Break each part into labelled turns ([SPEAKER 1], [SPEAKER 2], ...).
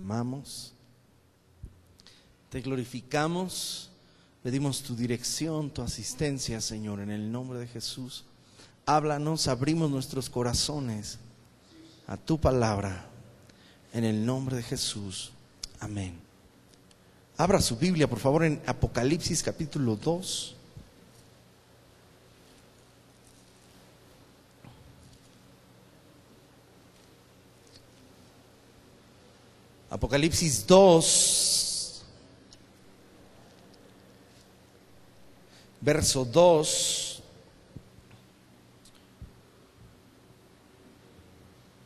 [SPEAKER 1] amamos, te glorificamos, pedimos tu dirección, tu asistencia, Señor, en el nombre de Jesús. Háblanos, abrimos nuestros corazones a tu palabra, en el nombre de Jesús. Amén. Abra su Biblia, por favor, en Apocalipsis capítulo 2. Apocalipsis 2, verso 2.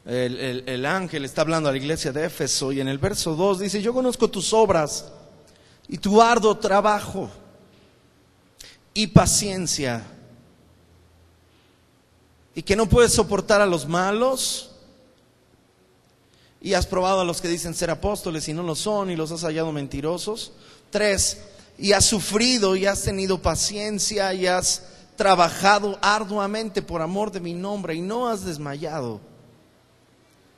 [SPEAKER 1] El ángel está hablando a la iglesia de Éfeso y en el verso 2 dice: yo conozco tus obras y tu arduo trabajo y paciencia, y que no puedes soportar a los malos, y has probado a los que dicen ser apóstoles y no lo son, y los has hallado mentirosos. 3, y has sufrido y has tenido paciencia y has trabajado arduamente por amor de mi nombre y no has desmayado.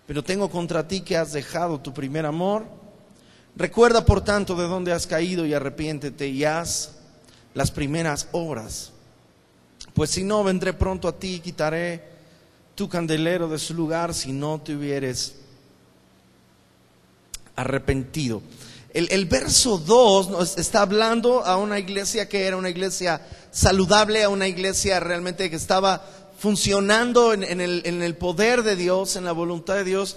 [SPEAKER 1] Pero tengo contra ti que has dejado tu primer amor. Recuerda por tanto de dónde has caído y arrepiéntete y haz las primeras obras. Pues si no, vendré pronto a ti y quitaré tu candelero de su lugar si no te hubieres arrepentido. El verso 2 nos está hablando a una iglesia que era una iglesia saludable, a una iglesia realmente que estaba funcionando en el poder de Dios, en la voluntad de Dios.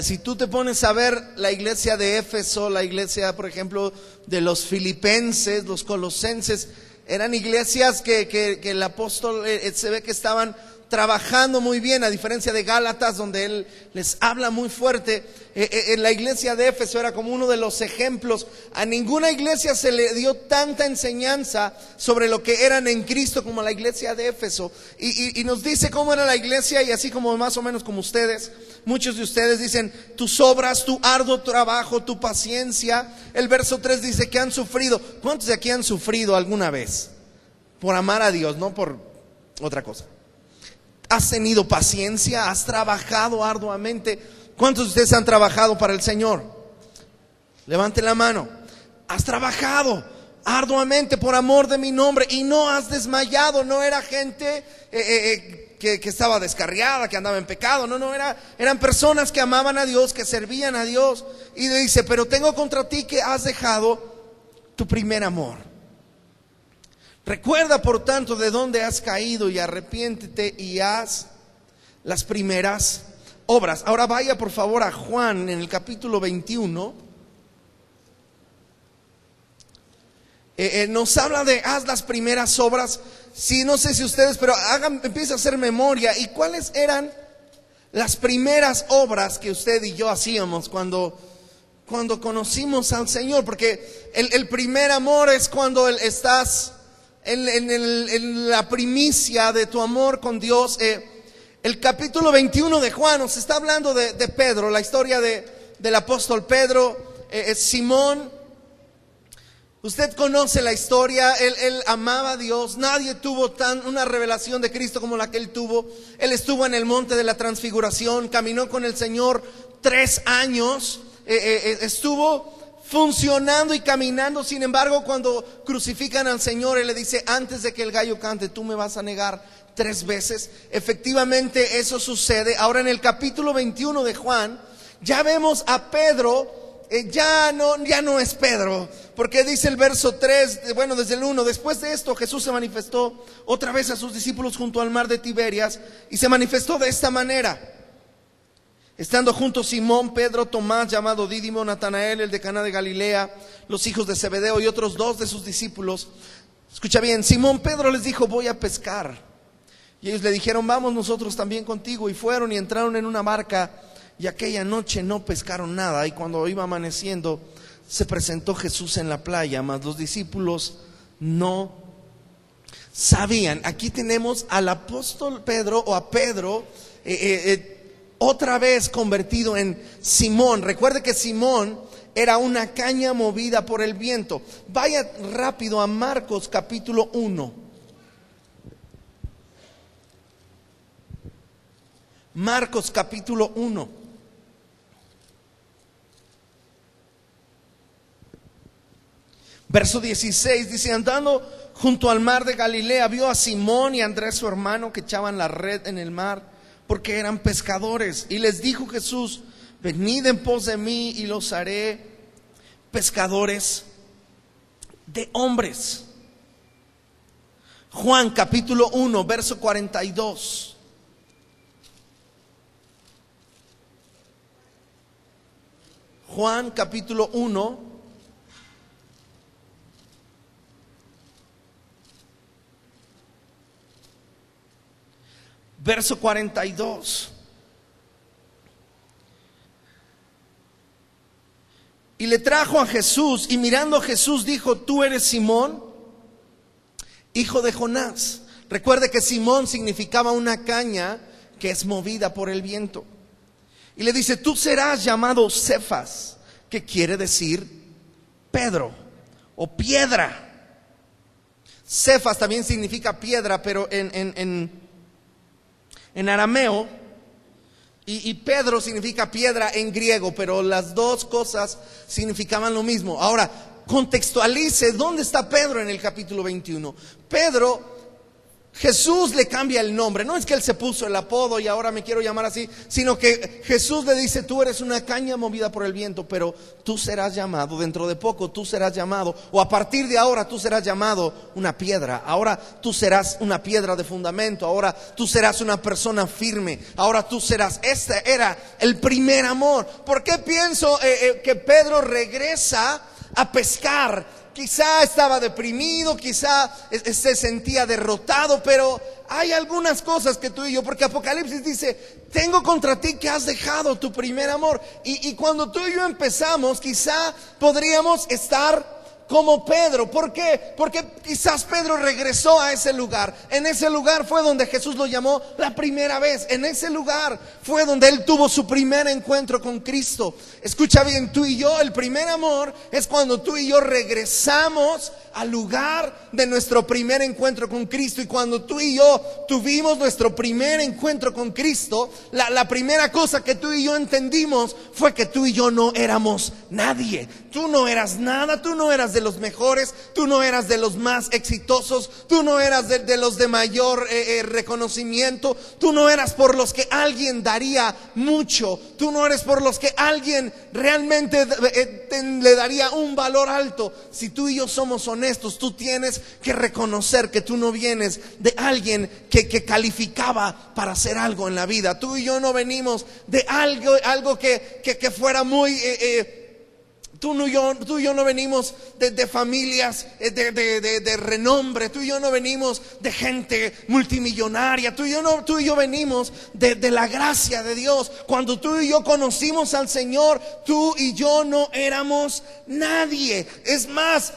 [SPEAKER 1] Si tú te pones a ver la iglesia de Éfeso, la iglesia, por ejemplo, de los filipenses, los colosenses, eran iglesias que el apóstol se ve que estaban trabajando muy bien, a diferencia de Gálatas, donde él les habla muy fuerte. En la iglesia de Éfeso era como uno de los ejemplos. A ninguna iglesia se le dio tanta enseñanza sobre lo que eran en Cristo como la iglesia de Éfeso. Y nos dice cómo era la iglesia, y así como más o menos como ustedes, muchos de ustedes dicen tus obras, tu arduo trabajo, tu paciencia. El verso 3 dice que han sufrido. ¿Cuántos de aquí han sufrido alguna vez? Por amar a Dios, no por otra cosa. ¿Has tenido paciencia? ¿Has trabajado arduamente? ¿Cuántos de ustedes han trabajado para el Señor? Levante la mano. ¿Has trabajado arduamente por amor de mi nombre y no has desmayado? No era gente que estaba descarriada, que andaba en pecado. No, eran personas que amaban a Dios, que servían a Dios. Y dice: pero tengo contra ti que has dejado tu primer amor. Recuerda por tanto de dónde has caído y arrepiéntete y haz las primeras obras. Ahora vaya por favor a Juan en el capítulo 21. Nos habla de haz las primeras obras. Sí, no sé si ustedes, pero empieza a hacer memoria. ¿Y cuáles eran las primeras obras que usted y yo hacíamos cuando conocimos al Señor? Porque el primer amor es cuando estás en la primicia de tu amor con Dios. El capítulo 21 de Juan nos está hablando de Pedro, la historia del apóstol Pedro. Simón, usted conoce la historia. Él amaba a Dios. Nadie tuvo una revelación de Cristo como la que él tuvo. Él estuvo en el monte de la transfiguración, caminó con el Señor 3 años, estuvo funcionando y caminando. Sin embargo, cuando crucifican al Señor, Él le dice: antes de que el gallo cante, tú me vas a negar 3 veces. Efectivamente eso sucede. Ahora en el capítulo 21 de Juan ya vemos a Pedro. Ya no es Pedro, porque dice el verso 3, bueno, desde el 1: después de esto Jesús se manifestó otra vez a sus discípulos junto al mar de Tiberias, y se manifestó de esta manera: estando juntos Simón, Pedro, Tomás llamado Dídimo, Natanael el de Caná de Galilea, los hijos de Zebedeo y otros 2 de sus discípulos. Escucha bien, Simón Pedro les dijo: voy a pescar. Y ellos le dijeron: vamos nosotros también contigo. Y fueron y entraron en una barca, y aquella noche no pescaron nada. Y cuando iba amaneciendo, se presentó Jesús en la playa, mas los discípulos no sabían. Aquí tenemos al apóstol Pedro, o a Pedro, otra vez convertido en Simón. Recuerde que Simón era una caña movida por el viento. Vaya rápido a Marcos capítulo 1. Marcos capítulo 1. Verso 16 dice: andando junto al mar de Galilea, vio a Simón y a Andrés su hermano que echaban la red en el mar, porque eran pescadores. Y les dijo Jesús: venid en pos de mí y los haré pescadores de hombres. Juan capítulo 1, verso 42. Juan capítulo 1, verso 42. Y le trajo a Jesús, y mirando a Jesús dijo: tú eres Simón, hijo de Jonás. Recuerde que Simón significaba una caña que es movida por el viento. Y le dice: tú serás llamado Cefas, que quiere decir Pedro o piedra. Cefas también significa piedra, pero en arameo, y Pedro significa piedra en griego, pero las dos cosas significaban lo mismo. Ahora, contextualice dónde está Pedro en el capítulo 21. Pedro, Jesús le cambia el nombre. No es que él se puso el apodo y ahora me quiero llamar así, sino que Jesús le dice: tú eres una caña movida por el viento, pero tú serás llamado, dentro de poco tú serás llamado, o a partir de ahora tú serás llamado una piedra. Ahora tú serás una piedra de fundamento. Ahora tú serás una persona firme. Ahora tú serás. Este era el primer amor. ¿Por qué pienso que Pedro regresa a pescar? Quizá estaba deprimido, quizá se sentía derrotado, pero hay algunas cosas que tú y yo, porque Apocalipsis dice: tengo contra ti que has dejado tu primer amor. Y cuando tú y yo empezamos, quizá podríamos estar como Pedro. ¿Por qué? Porque quizás Pedro regresó a ese lugar. En ese lugar fue donde Jesús lo llamó la primera vez. En ese lugar fue donde él tuvo su primer encuentro con Cristo. Escucha bien, tú y yo, el primer amor es cuando tú y yo regresamos al lugar de nuestro primer encuentro con Cristo. Y cuando tú y yo tuvimos nuestro primer encuentro con Cristo, la primera cosa que tú y yo entendimos fue que tú y yo no éramos nadie. Tú no eras nada, tú no eras de los mejores, tú no eras de los más exitosos, tú no eras de los de mayor reconocimiento, tú no eras por los que alguien daría mucho, tú no eres por los que alguien realmente le daría un valor alto. Si tú y yo somos honestos, tú tienes que reconocer que tú no vienes de alguien que calificaba para hacer algo en la vida. Tú y yo no venimos de algo que fuera muy... Tú y yo no venimos de familias de renombre. Tú y yo no venimos de gente multimillonaria. Tú y yo venimos de la gracia de Dios. Cuando tú y yo conocimos al Señor, tú y yo no éramos nadie. Es más,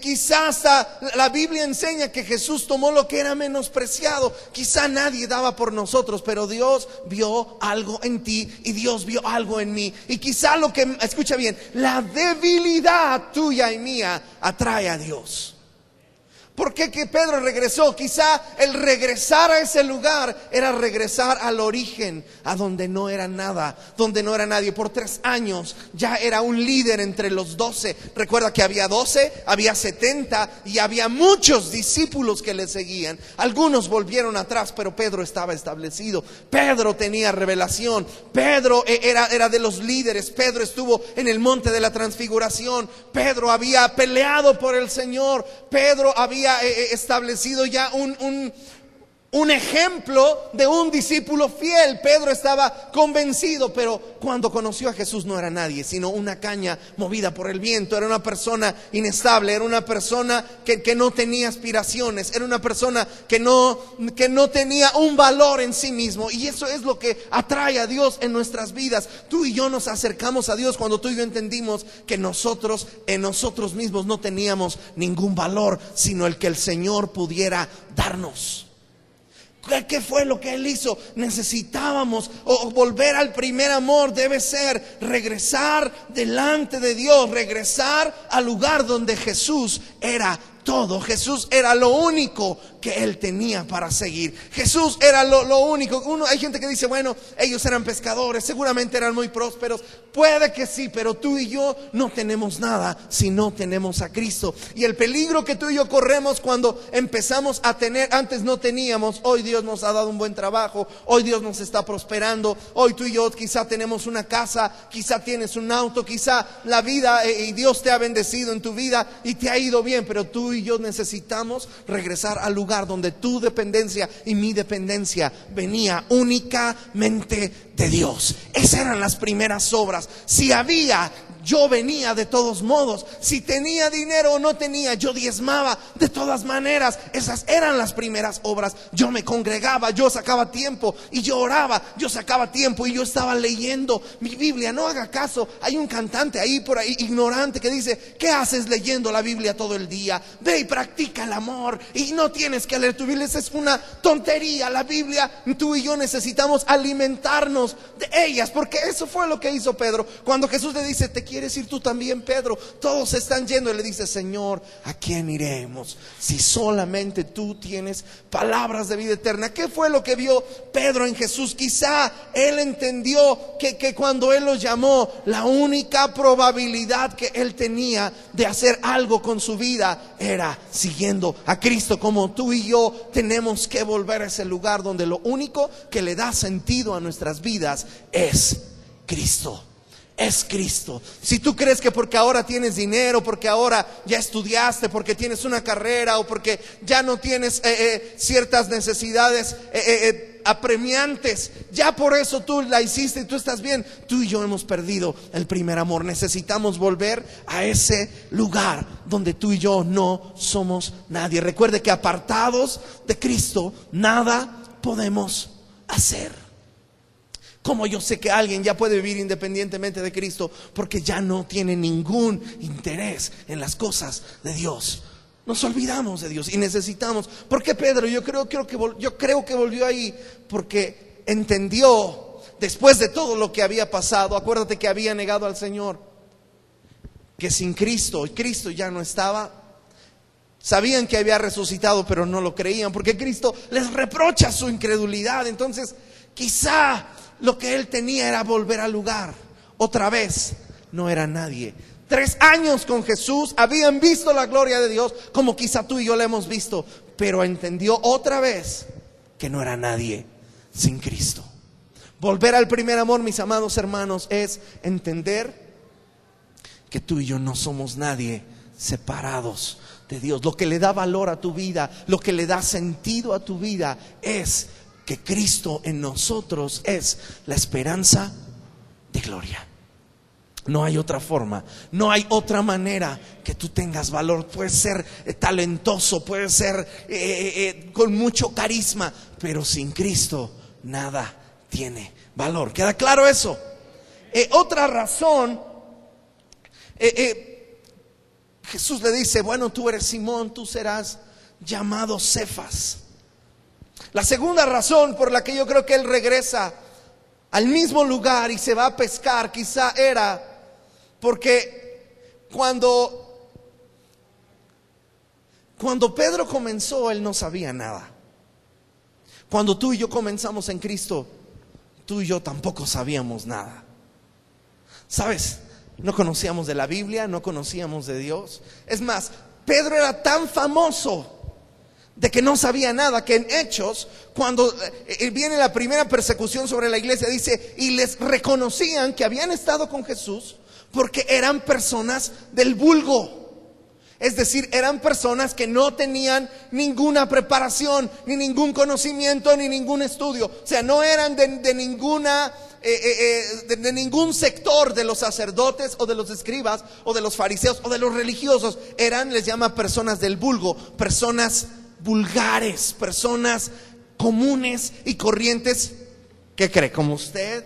[SPEAKER 1] quizás la Biblia enseña que Jesús tomó lo que era menospreciado. Quizá nadie daba por nosotros, pero Dios vio algo en ti y Dios vio algo en mí. Y quizá escucha bien, la debilidad tuya y mía atrae a Dios. ¿Por qué que Pedro regresó? Quizá el regresar a ese lugar era regresar al origen, a donde no era nada, donde no era nadie. Por 3 años ya era un líder entre los 12. Recuerda que había 12, había 70 y había muchos discípulos que le seguían. Algunos volvieron atrás, pero Pedro estaba establecido. Pedro tenía revelación. Pedro era de los líderes. Pedro estuvo en el monte de la transfiguración. Pedro había peleado por el Señor. Pedro había establecido ya un ejemplo de un discípulo fiel. Pedro estaba convencido, pero cuando conoció a Jesús no era nadie, sino una caña movida por el viento. Era una persona inestable, era una persona que no tenía aspiraciones, era una persona que no tenía un valor en sí mismo. Y eso es lo que atrae a Dios en nuestras vidas. Tú y yo nos acercamos a Dios cuando tú y yo entendimos que nosotros en nosotros mismos no teníamos ningún valor, sino el que el Señor pudiera darnos. ¿Qué fue lo que Él hizo? Necesitábamos volver al primer amor. Debe ser regresar delante de Dios, regresar al lugar donde Jesús era todo. Jesús era lo único que él tenía para seguir. Jesús era lo único. Hay gente que dice, bueno, ellos eran pescadores, seguramente eran muy prósperos. Puede que sí, pero tú y yo no tenemos nada si no tenemos a Cristo. Y el peligro que tú y yo corremos cuando empezamos a tener, antes no teníamos, hoy Dios nos ha dado un buen trabajo, hoy Dios nos está prosperando, hoy tú y yo quizá tenemos una casa, quizá tienes un auto, quizá la vida y Dios te ha bendecido en tu vida y te ha ido bien, pero tú y yo necesitamos regresar al lugar donde tu dependencia y mi dependencia venía únicamente de Dios. Esas eran las primeras obras. Si había, yo venía de todos modos. Si tenía dinero o no tenía, yo diezmaba de todas maneras. Esas eran las primeras obras. Yo me congregaba, yo sacaba tiempo y yo oraba, yo sacaba tiempo y yo estaba leyendo mi Biblia. No haga caso, hay un cantante ahí por ahí ignorante que dice, ¿qué haces leyendo la Biblia todo el día? Ve y practica el amor y no tienes que leer tu Biblia. Esa es una tontería. La Biblia, tú y yo necesitamos alimentarnos de ellas, porque eso fue lo que hizo Pedro. Cuando Jesús le dice, ¿te quieres ir tú también, Pedro? Todos se están yendo. Y le dice, Señor, ¿a quién iremos si solamente tú tienes palabras de vida eterna? ¿Qué fue lo que vio Pedro en Jesús? Quizá él entendió que cuando él lo llamó, la única probabilidad que él tenía de hacer algo con su vida era siguiendo a Cristo. Como tú y yo tenemos que volver a ese lugar donde lo único que le da sentido a nuestras vidas es Cristo. Es Cristo. Si tú crees que porque ahora tienes dinero, porque ahora ya estudiaste, porque tienes una carrera o porque ya no tienes ciertas necesidades apremiantes, ya por eso tú la hiciste y tú estás bien, tú y yo hemos perdido el primer amor. Necesitamos volver a ese lugar donde tú y yo no somos nadie. Recuerde que apartados de Cristo nada podemos hacer. ¿Cómo yo sé que alguien ya puede vivir independientemente de Cristo? Porque ya no tiene ningún interés en las cosas de Dios. Nos olvidamos de Dios y necesitamos. ¿Por qué Pedro? Yo creo que volvió ahí porque entendió, después de todo lo que había pasado, acuérdate que había negado al Señor, que sin Cristo ya no estaba. Sabían que había resucitado, pero no lo creían, porque Cristo les reprocha su incredulidad. Entonces, quizá lo que él tenía era volver al lugar. Otra vez, no era nadie. 3 años con Jesús, habían visto la gloria de Dios, como quizá tú y yo la hemos visto, pero entendió otra vez que no era nadie sin Cristo. Volver al primer amor, mis amados hermanos, es entender que tú y yo no somos nadie separados de Dios. Lo que le da valor a tu vida, lo que le da sentido a tu vida es que Cristo en nosotros es la esperanza de gloria. No hay otra forma, no hay otra manera que tú tengas valor. Puedes ser talentoso, puedes ser con mucho carisma, pero sin Cristo nada tiene valor. ¿Queda claro eso? Otra razón, Jesús le dice, bueno, tú eres Simón, tú serás llamado Cefas. La segunda razón por la que yo creo que él regresa al mismo lugar y se va a pescar, quizá era porque cuando Pedro comenzó, él no sabía nada. Cuando tú y yo comenzamos en Cristo, tú y yo tampoco sabíamos nada. ¿Sabes? No conocíamos de la Biblia, no conocíamos de Dios. Es más, Pedro era tan famoso de que no sabía nada, que en Hechos, cuando viene la primera persecución sobre la iglesia, dice, y les reconocían que habían estado con Jesús porque eran personas del vulgo. Es decir, eran personas que no tenían ninguna preparación, ni ningún conocimiento, ni ningún estudio. O sea, no eran de ningún sector de los sacerdotes o de los escribas o de los fariseos o de los religiosos. Eran, les llama personas del vulgo, personas vulgares, personas comunes y corrientes. ¿Qué cree? Como usted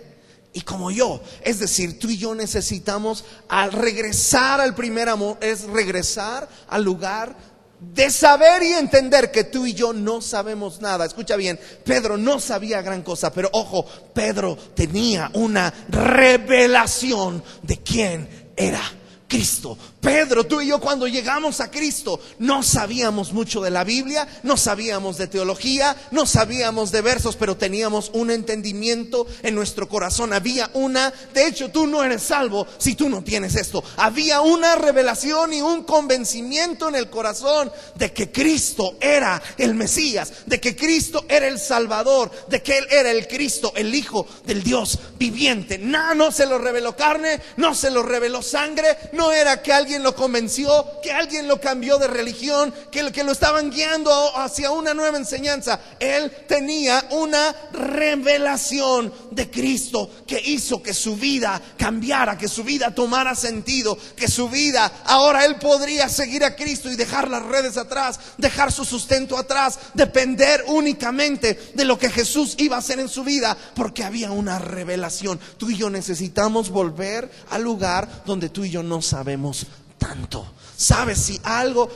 [SPEAKER 1] y como yo. Es decir, tú y yo necesitamos, al regresar al primer amor, es regresar al lugar de saber y entender que tú y yo no sabemos nada. Escucha bien, Pedro no sabía gran cosa, pero ojo, Pedro tenía una revelación de quién era Cristo. Pedro, tú y yo cuando llegamos a Cristo no sabíamos mucho de la Biblia, no sabíamos de teología, no sabíamos de versos, pero teníamos un entendimiento en nuestro corazón. De hecho tú no eres salvo si tú no tienes esto. Había una revelación y un convencimiento en el corazón de que Cristo era el Mesías, de que Cristo era el Salvador, de que Él era el Cristo, el Hijo del Dios viviente. No se lo reveló carne, no se lo reveló sangre. No era que alguien lo convenció, que alguien lo cambió de religión, que lo estaban guiando hacia una nueva enseñanza. Él tenía una revelación de Cristo que hizo que su vida cambiara, que su vida tomara sentido, que su vida, ahora él podría seguir a Cristo y dejar las redes atrás, dejar su sustento atrás, depender únicamente de lo que Jesús iba a hacer en su vida, porque había una revelación. Tú y yo necesitamos volver al lugar donde tú y yo no sabemos tanto. ¿Sabes si algo?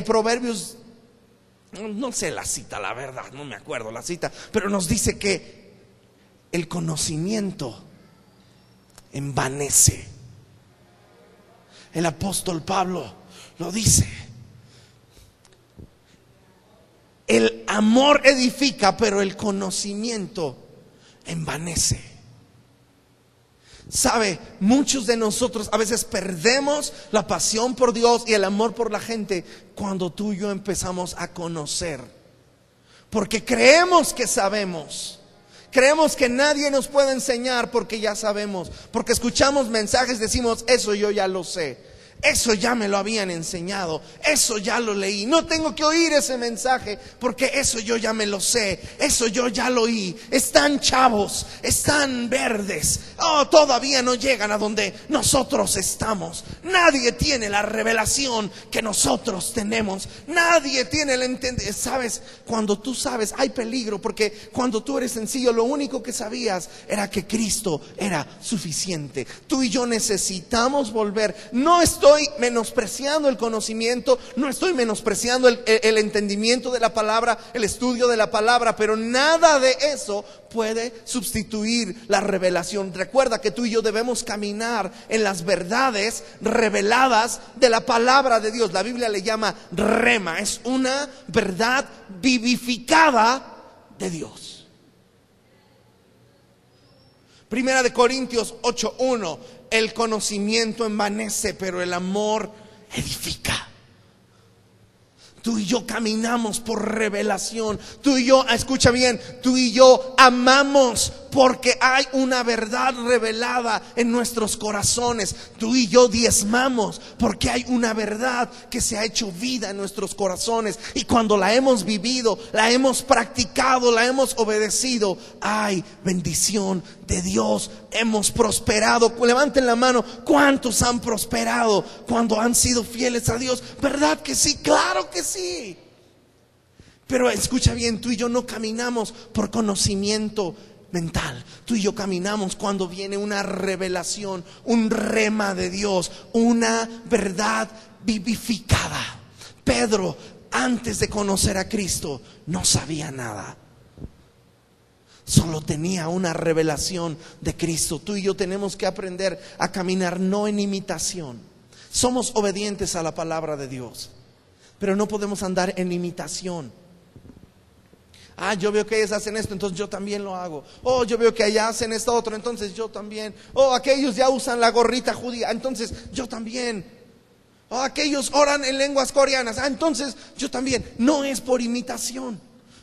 [SPEAKER 1] Proverbios, no sé la cita, la verdad, no me acuerdo la cita, pero nos dice que el conocimiento envanece. El apóstol Pablo lo dice. El amor edifica, pero el conocimiento envanece. Sabe, muchos de nosotros a veces perdemos la pasión por Dios y el amor por la gente cuando tú y yo empezamos a conocer, porque creemos que sabemos. Creemos que nadie nos puede enseñar porque ya sabemos, porque escuchamos mensajes, decimos, eso yo ya lo sé, eso ya me lo habían enseñado, eso ya lo leí, no tengo que oír ese mensaje porque eso yo ya me lo sé, eso yo ya lo oí. Están chavos, están verdes, todavía no llegan a donde nosotros estamos. Nadie tiene la revelación que nosotros tenemos, nadie tiene el entendimiento. Sabes, cuando tú sabes hay peligro, porque cuando tú eres sencillo, lo único que sabías era que Cristo era suficiente. Tú y yo necesitamos volver. No estoy menospreciando el conocimiento, no estoy menospreciando el entendimiento de la palabra, el estudio de la palabra, pero nada de eso puede sustituir la revelación. Recuerda que tú y yo debemos caminar en las verdades reveladas de la palabra de Dios. La Biblia le llama rema, es una verdad vivificada de Dios. Primera de Corintios 8:1. El conocimiento envanece, pero el amor edifica. Tú y yo caminamos por revelación. Tú y yo, escucha bien, tú y yo amamos porque hay una verdad revelada en nuestros corazones. Tú y yo diezmamos porque hay una verdad que se ha hecho vida en nuestros corazones. Y cuando la hemos vivido, la hemos practicado, la hemos obedecido, hay bendición de Dios. Hemos prosperado. Levanten la mano. ¿Cuántos han prosperado cuando han sido fieles a Dios? ¿Verdad que sí? Claro que sí. Pero escucha bien, tú y yo no caminamos por conocimiento mental. Tú y yo caminamos cuando viene una revelación, un rema de Dios, una verdad vivificada. Pedro, antes de conocer a Cristo, no sabía nada. Solo tenía una revelación de Cristo. Tú y yo tenemos que aprender a caminar no en imitación. Somos obedientes a la palabra de Dios, pero no podemos andar en imitación. Yo veo que ellos hacen esto, entonces yo también lo hago. Yo veo que allá hacen esto otro, entonces yo también. Aquellos ya usan la gorrita judía, entonces yo también. Aquellos oran en lenguas coreanas, entonces yo también. No es por imitación.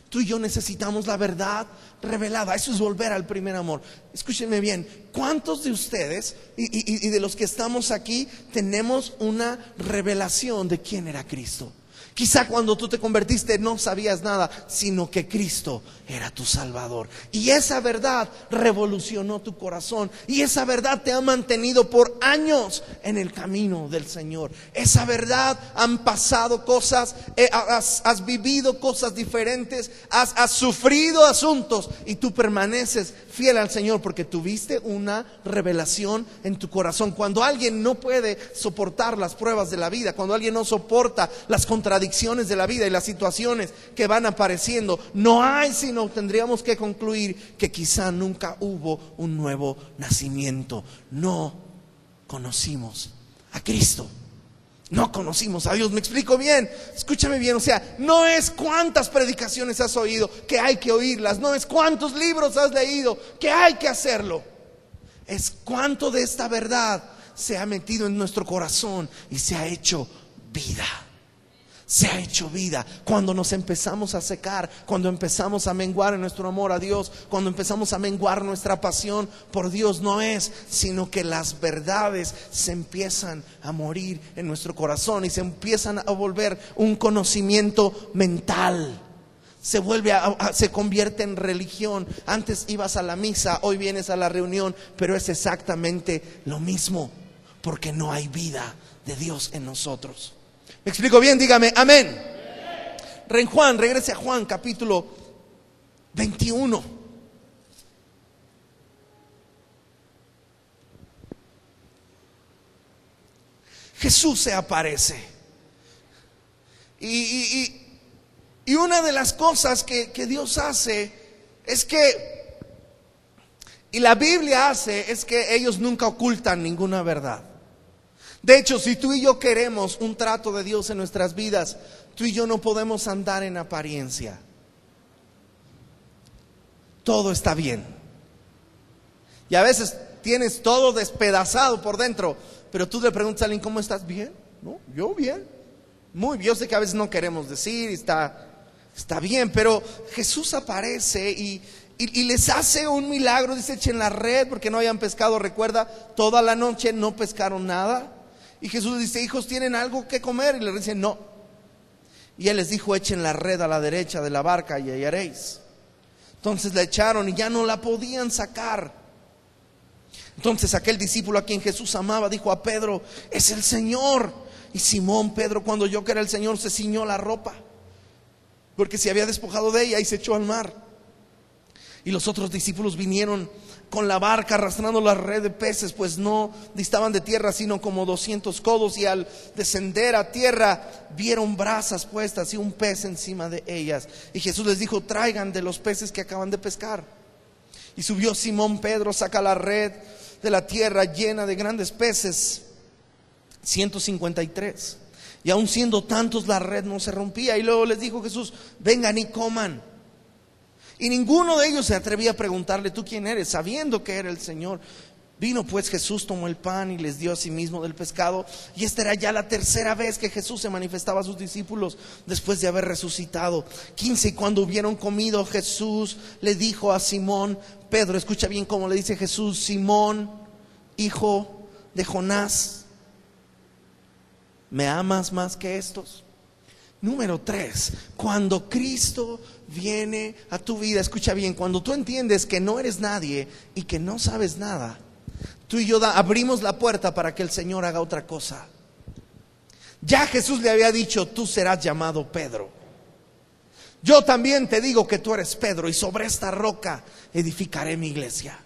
[SPEAKER 1] Tú y yo necesitamos la verdad revelada. Eso es volver al primer amor. Escúchenme bien, ¿cuántos de ustedes y de los que estamos aquí tenemos una revelación de quién era Cristo? Quizá cuando tú te convertiste no sabías nada, sino que Cristo era tu Salvador. Y esa verdad revolucionó tu corazón. Y esa verdad te ha mantenido por años en el camino del Señor. Esa verdad, han pasado cosas, has vivido cosas diferentes, has sufrido asuntos y tú permaneces fiel al Señor porque tuviste una revelación en tu corazón. Cuando alguien no puede soportar las pruebas de la vida, cuando alguien no soporta las contradicciones de la vida y las situaciones que van apareciendo, no hay sino tendríamos que concluir que quizá nunca hubo un nuevo nacimiento. No conocimos a Cristo. No conocimos a Dios. ¿Me explico bien? Escúchame bien. O sea, no es cuántas predicaciones has oído, que hay que oírlas. No es cuántos libros has leído, que hay que hacerlo. Es cuánto de esta verdad se ha metido en nuestro corazón y se ha hecho vida. Se ha hecho vida. Cuando nos empezamos a secar, cuando empezamos a menguar en nuestro amor a Dios, cuando empezamos a menguar nuestra pasión por Dios, no es sino que las verdades se empiezan a morir en nuestro corazón y se empiezan a volver un conocimiento mental. Se convierte en religión. Antes ibas a la misa, hoy vienes a la reunión, pero es exactamente lo mismo, porque no hay vida de Dios en nosotros. ¿Me explico bien? Dígame amén. Regrese a Juan capítulo 21. Jesús se aparece. Y una de las cosas que Dios hace es que, y la Biblia hace, es que ellos nunca ocultan ninguna verdad. De hecho, si tú y yo queremos un trato de Dios en nuestras vidas, tú y yo no podemos andar en apariencia. Todo está bien. Y a veces tienes todo despedazado por dentro, pero tú le preguntas a alguien, ¿cómo estás? ¿Bien? ¿No? Yo bien. Muy bien. Yo sé que a veces no queremos decir, está bien, pero Jesús aparece y les hace un milagro. Dice, echen la red porque no habían pescado. Recuerda, toda la noche no pescaron nada. Y Jesús les dice, hijos, ¿tienen algo que comer? Y les dicen, no. Y Él les dijo, echen la red a la derecha de la barca y hallaréis. Entonces la echaron y ya no la podían sacar. Entonces aquel discípulo a quien Jesús amaba dijo a Pedro, es el Señor. Y Simón Pedro, cuando oyó que era el Señor, se ciñó la ropa, porque se había despojado de ella, y se echó al mar. Y los otros discípulos vinieron con la barca arrastrando la red de peces, pues no distaban de tierra sino como 200 codos. Y al descender a tierra vieron brasas puestas y un pez encima de ellas. Y Jesús les dijo, traigan de los peces que acaban de pescar. Y subió Simón Pedro, saca la red de la tierra llena de grandes peces, 153. Y aun siendo tantos, la red no se rompía. Y luego les dijo Jesús, vengan y coman. Y ninguno de ellos se atrevía a preguntarle, ¿tú quién eres?, sabiendo que era el Señor. Vino pues Jesús, tomó el pan y les dio a sí mismo del pescado. Y esta era ya la tercera vez que Jesús se manifestaba a sus discípulos después de haber resucitado. 15. Y cuando hubieron comido, Jesús le dijo a Simón Pedro, escucha bien cómo le dice Jesús, Simón, hijo de Jonás, ¿me amas más que estos? Número 3, cuando Cristo viene a tu vida, escucha bien, cuando tú entiendes que no eres nadie y que no sabes nada, tú y yo abrimos la puerta para que el Señor haga otra cosa. Ya Jesús le había dicho, tú serás llamado Pedro. Yo también te digo que tú eres Pedro, y sobre esta roca edificaré mi iglesia.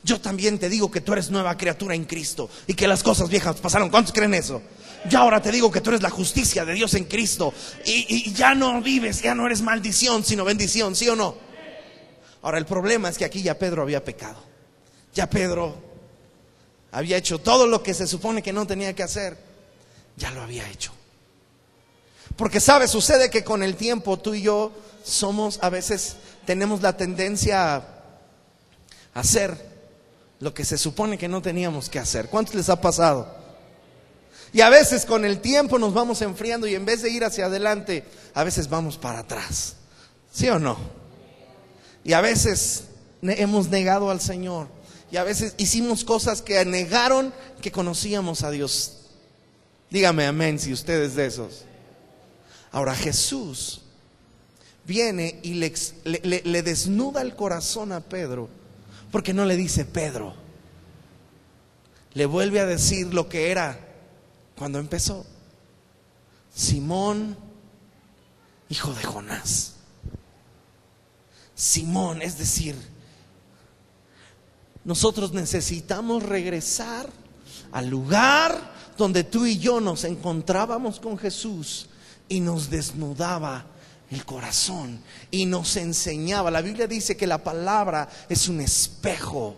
[SPEAKER 1] Yo también te digo que tú eres nueva criatura en Cristo y que las cosas viejas pasaron. ¿Cuántos creen eso? Ya ahora te digo que tú eres la justicia de Dios en Cristo, y ya no vives, ya no eres maldición sino bendición, ¿sí o no? Ahora el problema es que aquí ya Pedro había pecado. Ya Pedro había hecho todo lo que se supone que no tenía que hacer. Ya lo había hecho. Porque sabes, sucede que con el tiempo tú y yo a veces tenemos la tendencia a hacer lo que se supone que no teníamos que hacer. ¿Cuántos les ha pasado? Y a veces con el tiempo nos vamos enfriando, y en vez de ir hacia adelante, a veces vamos para atrás. ¿Sí o no? Y a veces hemos negado al Señor, y a veces hicimos cosas que negaron que conocíamos a Dios. Dígame amén si usted es de esos. Ahora Jesús viene y le desnuda el corazón a Pedro, porque no le dice Pedro, le vuelve a decir lo que era cuando empezó: Simón, hijo de Jonás. Simón, es decir, nosotros necesitamos regresar al lugar donde tú y yo nos encontrábamos con Jesús, y nos desnudaba el corazón y nos enseñaba. La Biblia dice que la palabra es un espejo.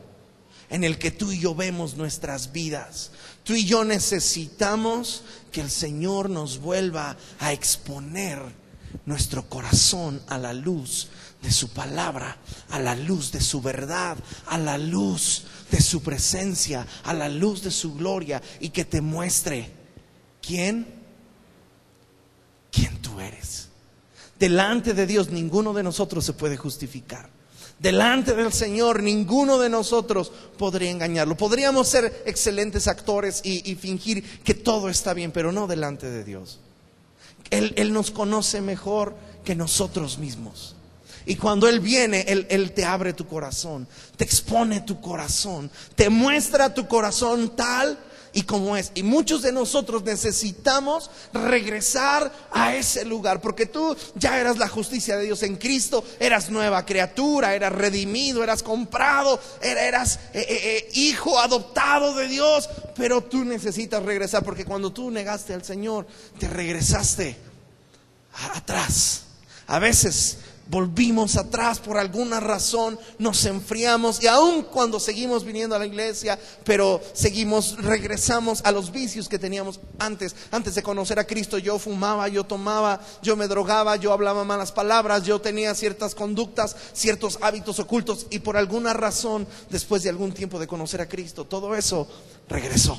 [SPEAKER 1] en el que tú y yo vemos nuestras vidas. Tú y yo necesitamos que el Señor nos vuelva a exponer nuestro corazón a la luz de su palabra, a la luz de su verdad, a la luz de su presencia, a la luz de su gloria, y que te muestre quién tú eres. Delante de Dios ninguno de nosotros se puede justificar. Delante del Señor ninguno de nosotros podría engañarlo. Podríamos ser excelentes actores y fingir que todo está bien, pero no delante de Dios. Él nos conoce mejor que nosotros mismos. Y cuando Él viene, Él te abre tu corazón, te expone tu corazón, te muestra tu corazón tal y como es. Y muchos de nosotros necesitamos regresar a ese lugar, porque tú ya eras la justicia de Dios en Cristo, eras nueva criatura, eras redimido, eras comprado, eras hijo adoptado de Dios. Pero tú necesitas regresar, porque cuando tú negaste al Señor, te regresaste atrás. A veces volvimos atrás por alguna razón, nos enfriamos, y aun cuando seguimos viniendo a la iglesia, pero regresamos a los vicios que teníamos antes de conocer a Cristo. Yo fumaba, yo tomaba, yo me drogaba, yo hablaba malas palabras, yo tenía ciertas conductas, ciertos hábitos ocultos, y por alguna razón, después de algún tiempo de conocer a Cristo, todo eso regresó.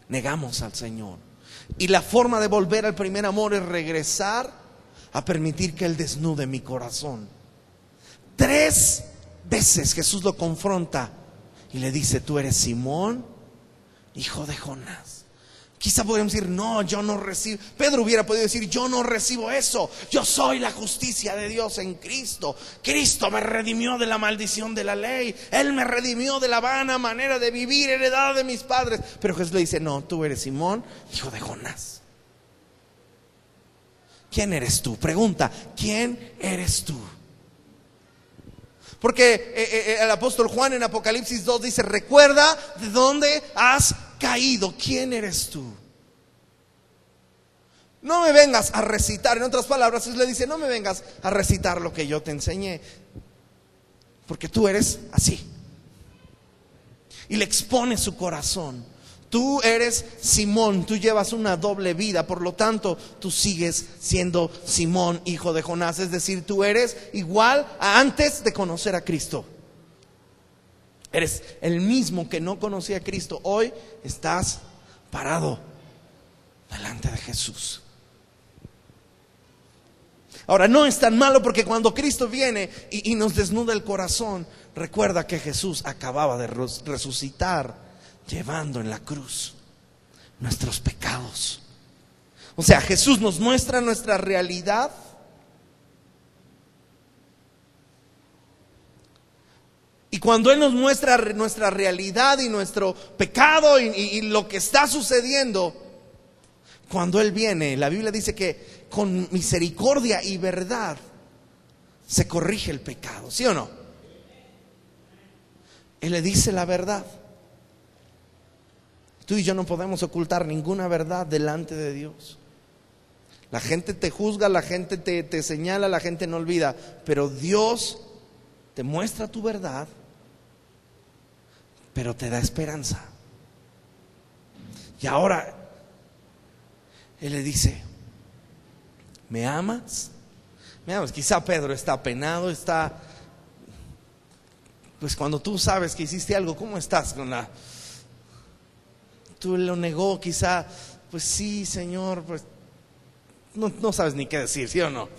[SPEAKER 1] Negamos al Señor, y la forma de volver al primer amor es regresar a permitir que Él desnude mi corazón. 3 veces Jesús lo confronta y le dice: tú eres Simón, hijo de Jonás. Quizá podríamos decir: no, yo no recibo. Pedro hubiera podido decir: yo no recibo eso, yo soy la justicia de Dios en Cristo. Cristo me redimió de la maldición de la ley, Él me redimió de la vana manera de vivir heredada de mis padres. Pero Jesús le dice: no, tú eres Simón, hijo de Jonás. ¿Quién eres tú? Pregunta: ¿quién eres tú? Porque el apóstol Juan en Apocalipsis 2 dice: recuerda de dónde has caído. ¿Quién eres tú? No me vengas a recitar. En otras palabras, Él le dice: no me vengas a recitar lo que yo te enseñé, porque tú eres así. Y le expone su corazón. Tú eres Simón, tú llevas una doble vida, por lo tanto tú sigues siendo Simón, hijo de Jonás. Es decir, tú eres igual a antes de conocer a Cristo. Eres el mismo que no conocía a Cristo. Hoy estás parado delante de Jesús. Ahora, no es tan malo, porque cuando Cristo viene y nos desnuda el corazón, recuerda que Jesús acababa de resucitar, llevando en la cruz nuestros pecados. O sea, Jesús nos muestra nuestra realidad, y cuando Él nos muestra nuestra realidad y nuestro pecado y lo que está sucediendo, cuando Él viene, la Biblia dice que con misericordia y verdad se corrige el pecado, ¿sí o no? Él le dice la verdad. Tú y yo no podemos ocultar ninguna verdad delante de Dios. La gente te juzga, la gente te señala, la gente no olvida, pero Dios te muestra tu verdad, pero te da esperanza. Y ahora Él le dice: ¿me amas? ¿Me amas? Quizá Pedro está apenado, pues cuando tú sabes que hiciste algo, ¿cómo estás con la... Tú lo negó, quizá, pues sí, Señor, pues no sabes ni qué decir, ¿sí o no?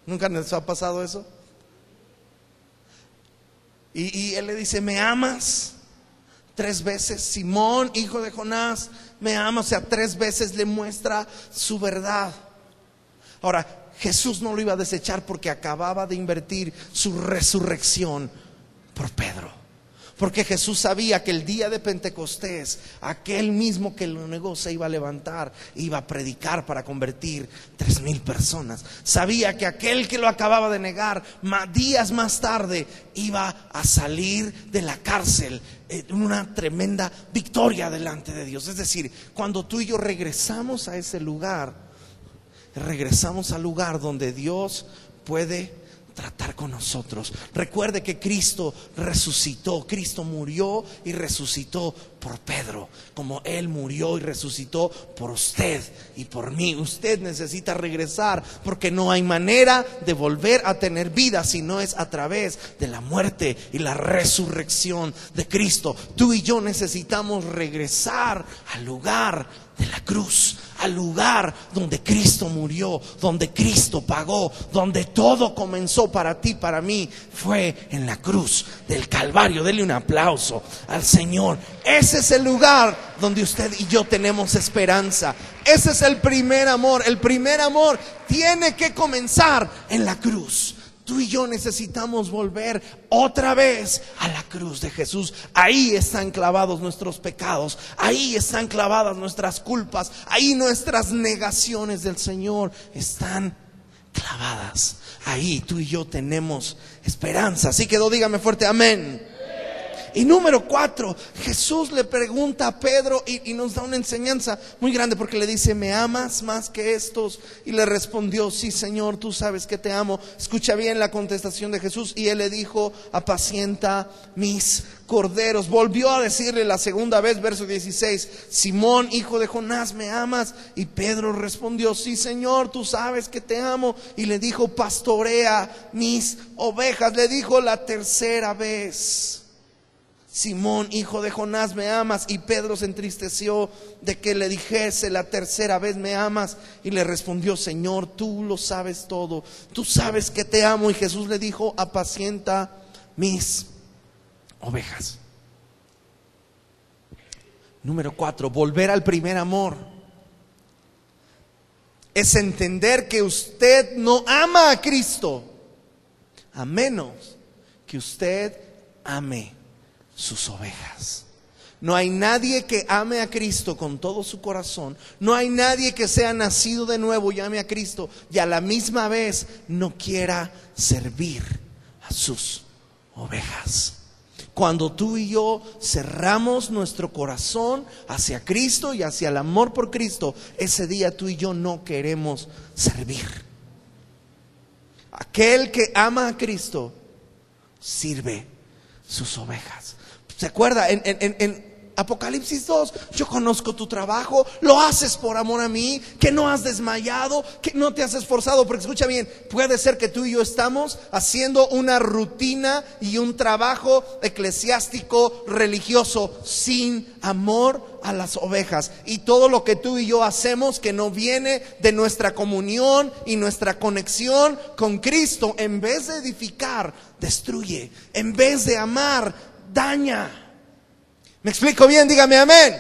[SPEAKER 1] ¿Nunca les ha pasado eso? Y Él le dice: ¿me amas? 3 veces, Simón, hijo de Jonás, ¿me amas? O sea, 3 veces le muestra su verdad. Ahora, Jesús no lo iba a desechar, porque acababa de invertir su resurrección por Pedro. Porque Jesús sabía que el día de Pentecostés, aquel mismo que lo negó se iba a levantar, iba a predicar para convertir 3,000 personas. Sabía que aquel que lo acababa de negar, días más tarde, iba a salir de la cárcel en una tremenda victoria delante de Dios. Es decir, cuando tú y yo regresamos a ese lugar, regresamos al lugar donde Dios puede tratar con nosotros. Recuerde que Cristo resucitó, Cristo murió y resucitó por Pedro, como Él murió y resucitó por usted y por mí. Usted necesita regresar, porque no hay manera de volver a tener vida si no es a través de la muerte y la resurrección de Cristo. Tú y yo necesitamos regresar al lugar de la cruz, al lugar donde Cristo murió, donde Cristo pagó, donde todo comenzó para ti, para mí, fue en la cruz del Calvario. Dele un aplauso al Señor. Ese es el lugar donde usted y yo tenemos esperanza. Ese es el primer amor. El primer amor tiene que comenzar en la cruz. Tú y yo necesitamos volver otra vez a la cruz de Jesús. Ahí están clavados nuestros pecados, ahí están clavadas nuestras culpas, ahí nuestras negaciones del Señor están clavadas. Ahí tú y yo tenemos esperanza. Así que dígame fuerte, amén. Y número 4, Jesús le pregunta a Pedro y nos da una enseñanza muy grande, porque le dice: ¿me amas más que estos? Y le respondió: sí, Señor, tú sabes que te amo. Escucha bien la contestación de Jesús. Y él le dijo: apacienta mis corderos. Volvió a decirle la segunda vez, verso 16: Simón, hijo de Jonás, ¿me amas? Y Pedro respondió: sí, Señor, tú sabes que te amo. Y le dijo: pastorea mis ovejas. Le dijo la tercera vez: Simón, hijo de Jonás, ¿me amas? Y Pedro se entristeció de que le dijese la tercera vez: ¿me amas? Y le respondió: Señor, tú lo sabes todo, tú sabes que te amo. Y Jesús le dijo: apacienta mis ovejas. Número 4, volver al primer amor es entender que usted no ama a Cristo a menos que usted ame sus ovejas. No hay nadie que ame a Cristo con todo su corazón. No hay nadie que sea nacido de nuevo y ame a Cristo y a la misma vez no quiera servir a sus ovejas. Cuando tú y yo cerramos nuestro corazón hacia Cristo y hacia el amor por Cristo, ese día tú y yo no queremos servir. Aquel que ama a Cristo sirve sus ovejas. ¿Se acuerda? En Apocalipsis 2, yo conozco tu trabajo, lo haces por amor a mí, que no has desmayado, que no te has esforzado. Porque escucha bien, puede ser que tú y yo estamos haciendo una rutina y un trabajo eclesiástico religioso sin amor a las ovejas. Y todo lo que tú y yo hacemos que no viene de nuestra comunión y nuestra conexión con Cristo, en vez de edificar, destruye. En vez de amar, daña. ¿Me explico bien? Dígame amén.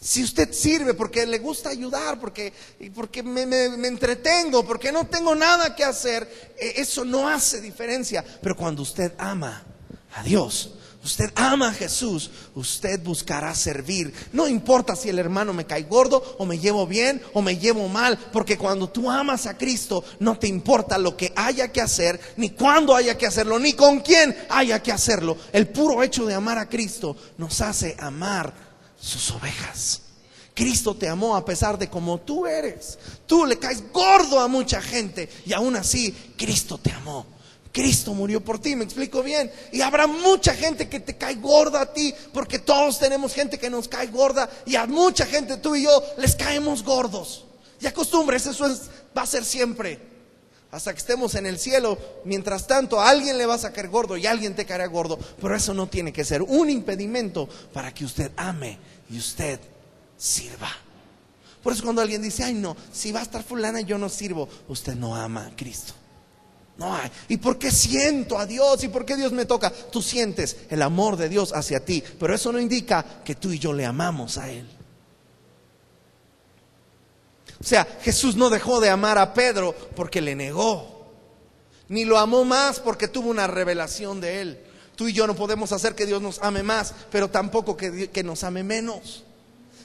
[SPEAKER 1] Si usted sirve porque le gusta ayudar, porque me entretengo, porque no tengo nada que hacer, eso no hace diferencia. Pero cuando usted ama a Dios, usted ama a Jesús, usted buscará servir. No importa si el hermano me cae gordo, o me llevo bien, o me llevo mal. Porque cuando tú amas a Cristo, no te importa lo que haya que hacer, ni cuándo haya que hacerlo, ni con quién haya que hacerlo. El puro hecho de amar a Cristo nos hace amar sus ovejas. Cristo te amó a pesar de cómo tú eres. Tú le caes gordo a mucha gente y aún así Cristo te amó. Cristo murió por ti, ¿me explico bien? Y habrá mucha gente que te cae gorda a ti, porque todos tenemos gente que nos cae gorda, y a mucha gente, tú y yo, les caemos gordos. Y acostumbres, va a ser siempre, hasta que estemos en el cielo. Mientras tanto, a alguien le vas a caer gordo y a alguien te caerá gordo, pero eso no tiene que ser un impedimento para que usted ame y usted sirva. Por eso cuando alguien dice: ay no, si va a estar fulana yo no sirvo, usted no ama a Cristo. No hay. ¿Y por qué siento a Dios? ¿Y por qué Dios me toca? Tú sientes el amor de Dios hacia ti, pero eso no indica que tú y yo le amamos a Él. O sea, Jesús no dejó de amar a Pedro porque le negó, ni lo amó más porque tuvo una revelación de Él. Tú y yo no podemos hacer que Dios nos ame más, pero tampoco que nos ame menos.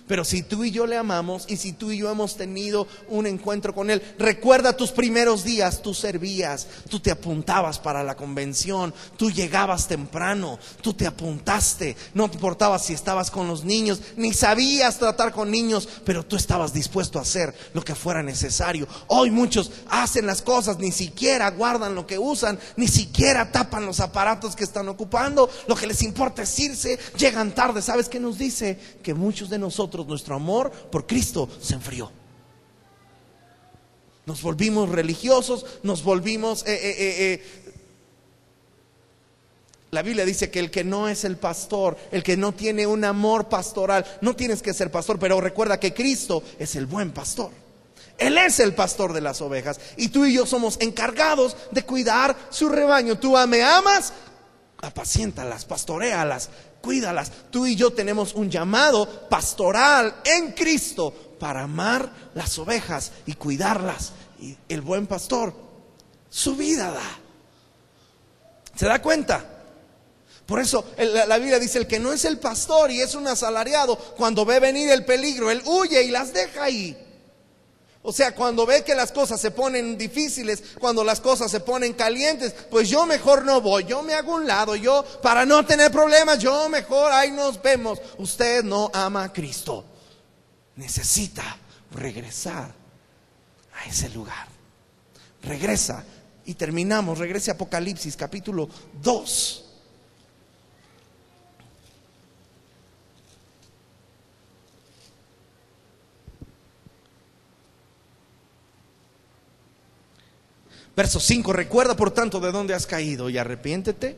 [SPEAKER 1] Pero si tú y yo le amamos y si tú y yo hemos tenido un encuentro con Él, recuerda tus primeros días, tú servías, tú te apuntabas para la convención, tú llegabas temprano, tú te apuntaste, no te importaba si estabas con los niños, ni sabías tratar con niños, pero tú estabas dispuesto a hacer lo que fuera necesario. Hoy muchos hacen las cosas, ni siquiera guardan lo que usan, ni siquiera tapan los aparatos que están ocupando, lo que les importa es irse, llegan tarde. ¿Sabes qué nos dice? Que muchos de nosotros, nuestro amor por Cristo se enfrió. Nos volvimos religiosos, nos volvimos la Biblia dice que el que no es el pastor, el que no tiene un amor pastoral, no tienes que ser pastor, pero recuerda que Cristo es el buen pastor. Él es el pastor de las ovejas y tú y yo somos encargados de cuidar su rebaño. Tú me amas, apaciéntalas, pastoréalas, cuídalas. Tú y yo tenemos un llamado pastoral en Cristo para amar las ovejas y cuidarlas. Y el buen pastor su vida da. ¿Se da cuenta? Por eso la Biblia dice: el que no es el pastor y es un asalariado, cuando ve venir el peligro, él huye y las deja ahí. O sea, cuando ve que las cosas se ponen difíciles, cuando las cosas se ponen calientes, pues yo mejor no voy, yo me hago un lado, yo para no tener problemas, yo mejor ahí nos vemos. Usted no ama a Cristo, necesita regresar a ese lugar. Regresa y terminamos, regrese a Apocalipsis capítulo 2. Verso 5: recuerda por tanto de dónde has caído y arrepiéntete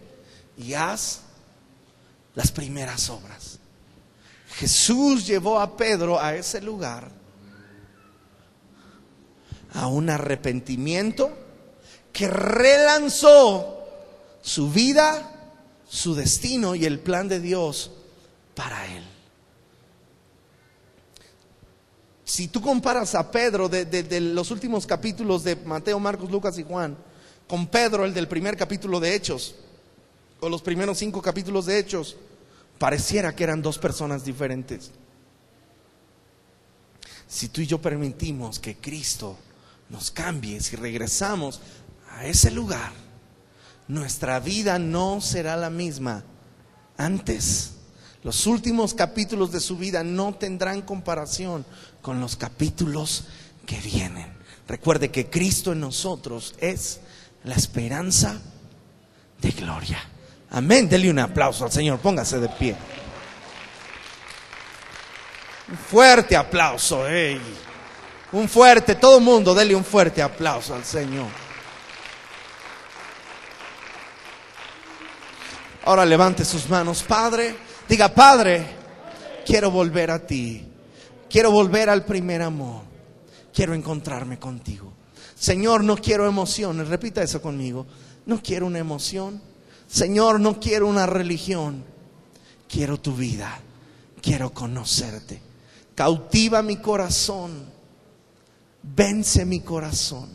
[SPEAKER 1] y haz las primeras obras. Jesús llevó a Pedro a ese lugar, a un arrepentimiento que relanzó su vida, su destino y el plan de Dios para él. Si tú comparas a Pedro de los últimos capítulos de Mateo, Marcos, Lucas y Juan con Pedro, el del primer capítulo de Hechos, o los primeros 5 capítulos de Hechos, pareciera que eran dos personas diferentes. Si tú y yo permitimos que Cristo nos cambie, si regresamos a ese lugar, nuestra vida no será la misma antes. Los últimos capítulos de su vida no tendrán comparación con los capítulos que vienen. Recuerde que Cristo en nosotros es la esperanza de gloria. Amén. Dele un aplauso al Señor. Póngase de pie. Un fuerte aplauso. Hey. Un fuerte, todo el mundo, dele un fuerte aplauso al Señor. Ahora levante sus manos. Padre, diga: Padre, quiero volver a ti. Quiero volver al primer amor. Quiero encontrarme contigo. Señor, no quiero emociones. Repita eso conmigo. No quiero una emoción. Señor, no quiero una religión. Quiero tu vida. Quiero conocerte. Cautiva mi corazón. Vence mi corazón.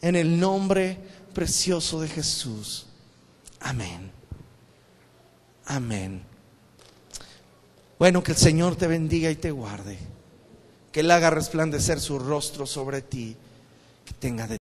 [SPEAKER 1] En el nombre precioso de Jesús. Amén. Amén. Bueno, que el Señor te bendiga y te guarde. Que Él haga resplandecer su rostro sobre ti. Que tenga de